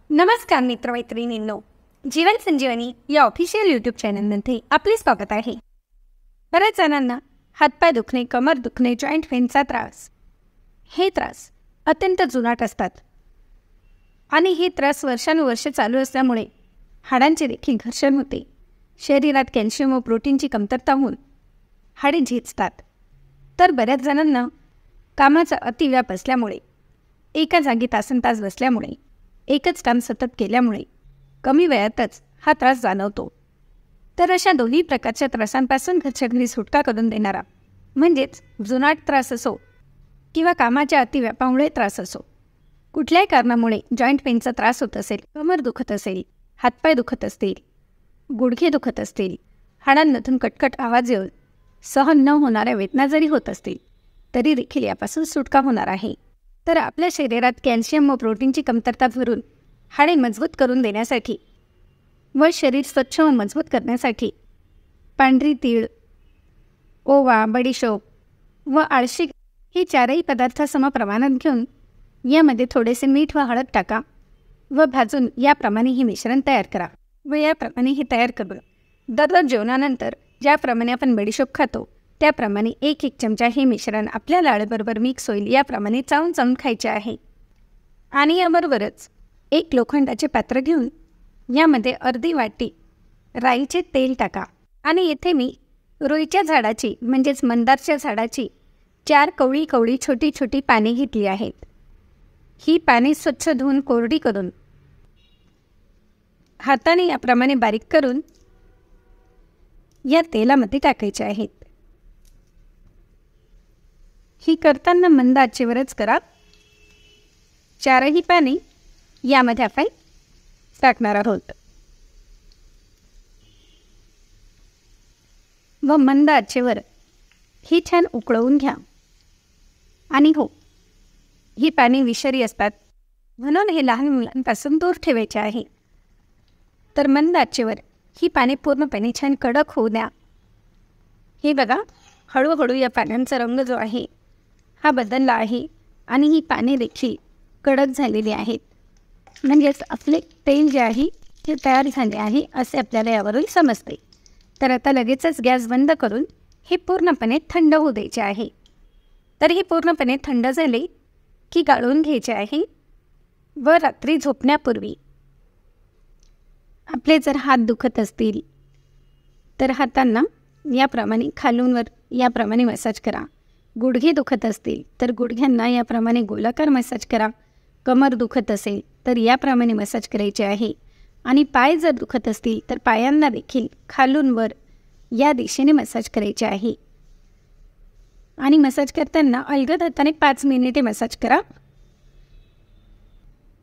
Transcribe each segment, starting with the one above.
नमस्कार मित्रमैत्रिणींनो, जीवन संजीवनी या official YouTube चॅनलमध्ये आपले स्वागत आहे. बऱ्याच जणांना हातपाय दुखणे, कमर दुखणे, जॉईंट पेनचा त्रास, हे त्रास अत्यंत जुनाट असतात आणि हे त्रास वर्षानुवर्षे चालू असल्यामुळे हाडांचे देखील घर्षण होते. शरीरात कॅल्शियम व प्रोटीनची कमतरता होऊन हाडे झेजतात. तर बऱ्याच जणांना कामाचा अतिव्याप असल्यामुळे, एका जागी तासनतास बसल्यामुळे, एकच काम सतत केल्यामुळे कमी वेळातच हा त्रास जाणवतो. तर अशा दोन्ही प्रकारच्या त्रासांपासून घरच्या घरी सुटका करून देणारा, म्हणजेच जुनाट त्रास असो किंवा कामाच्या अतिव्यापामुळे त्रास असो, कुठल्याही कारणामुळे जॉईंट पेनचा त्रास होत असेल, कमर दुखत असेल, हातपाय दुखत असतील, गुडघे दुखत असतील, हाडांमधून कटकट आवाज येऊन सहन न होणाऱ्या वेदना जरी होत असतील, तरी देखील यापासून सुटका होणार आहे. तर आपल्या शरीरात कॅल्शियम व प्रोटीनची कमतरता भरून हाडे मजबूत करून देण्यासाठी व शरीर स्वच्छ व मजबूत करण्यासाठी पांढरी तीळ, ओवा, बडीशोप व आळशी हे चारही पदार्थ समप्रमाणात घेऊन यामध्ये थोडेसे मीठ व हळद टाका व भाजून याप्रमाणे हे मिश्रण तयार करा. व याप्रमाणे हे तयार करून दररोज जेवणानंतर ज्याप्रमाणे आपण बडीशोप खातो त्याप्रमाणे 1-1 चमचा हे मिश्रण आपल्या लाळेबरोबर मिक्स होईल याप्रमाणे चावून चावून खायचे आहे. आणि याबरोबरच 1 लोखंडाचे पात्र घेऊन यामध्ये अर्धी वाटी राईचे तेल टाका. आणि येथे मी रुईच्या झाडाची म्हणजेच मंदारच्या झाडाची 4 कवळी कवळी छोटी छोटी पाने घेतली आहेत. ही पाने स्वच्छ धुवून कोरडी करून हाताने याप्रमाणे बारीक करून या तेलामध्ये टाकायचे आहेत. ही करताना मंद आचेवरच करा. 4ही पाने यामध्ये आपण टाकणार आहोत व मंद आचेवर ही छान उकळवून घ्या. आणि हो, ही पाने विषारी असतात म्हणून हे लहान मुलांपासून दूर ठेवायचे आहे. तर मंद आचेवर ही पाने पूर्णपणे छान कडक होऊ द्या. हे बघा, हळूहळू या पानांचा रंग जो आहे हा बदलला आहे आणि ही पाने देखील कडक झालेली आहेत. म्हणजेच आपले तेल जे आहे ते तयार झाले आहे असे आपल्याला यावरून समजते. तर आता लगेचच गॅस बंद करून हे पूर्णपणे थंड होऊ द्यायचे आहे. तर हे पूर्णपणे थंड झाले की गाळून घ्यायचे आहे. व रात्री झोपण्यापूर्वी आपले जर हात दुखत असतील तर हातांना याप्रमाणे खालूनवर याप्रमाणे मसाज करा. गुडघे दुखत असतील तर गुडघ्यांना याप्रमाणे गोलाकार मसाज करा. कमर दुखत असेल तर याप्रमाणे मसाज करायचे आहे. आणि पाय जर दुखत असतील तर पायांना देखील खालूनवर या दिशेने मसाज करायचे आहे. आणि मसाज करताना अलगद हाताने 5 मिनिटे मसाज करा.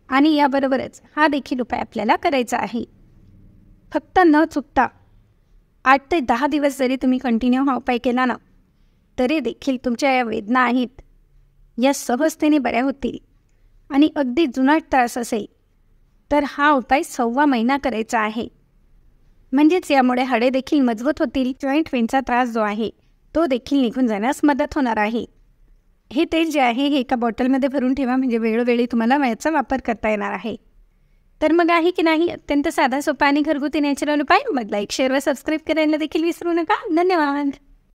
आणि याबरोबरच हा देखील उपाय आपल्याला करायचा आहे. फक्त न चुकता 8 ते 10 दिवस जरी तुम्ही कंटिन्यू हा उपाय केला ना, तरी देखील तुमच्या या वेदना आहेत या सहजतेने बऱ्या होतील. आणि अगदी जुनाट त्रास असेल तर हा उपाय 1.25 महिना करायचा आहे. म्हणजेच यामुळे हाडे देखील मजबूत होतील. जॉईंट पेनचा त्रास जो आहे तो देखील निघून जाण्यास मदत होणार आहे. हे तेल जे आहे हे एका बॉटलमध्ये भरून ठेवा, म्हणजे वेळोवेळी तुम्हाला याचा वापर करता येणार आहे. तर मग आहे की नाही अत्यंत साधा सोपा आणि घरगुती नॅचरल उपाय? मग लाईक, शेअर व सबस्क्राईब करायला देखील विसरू नका. धन्यवाद.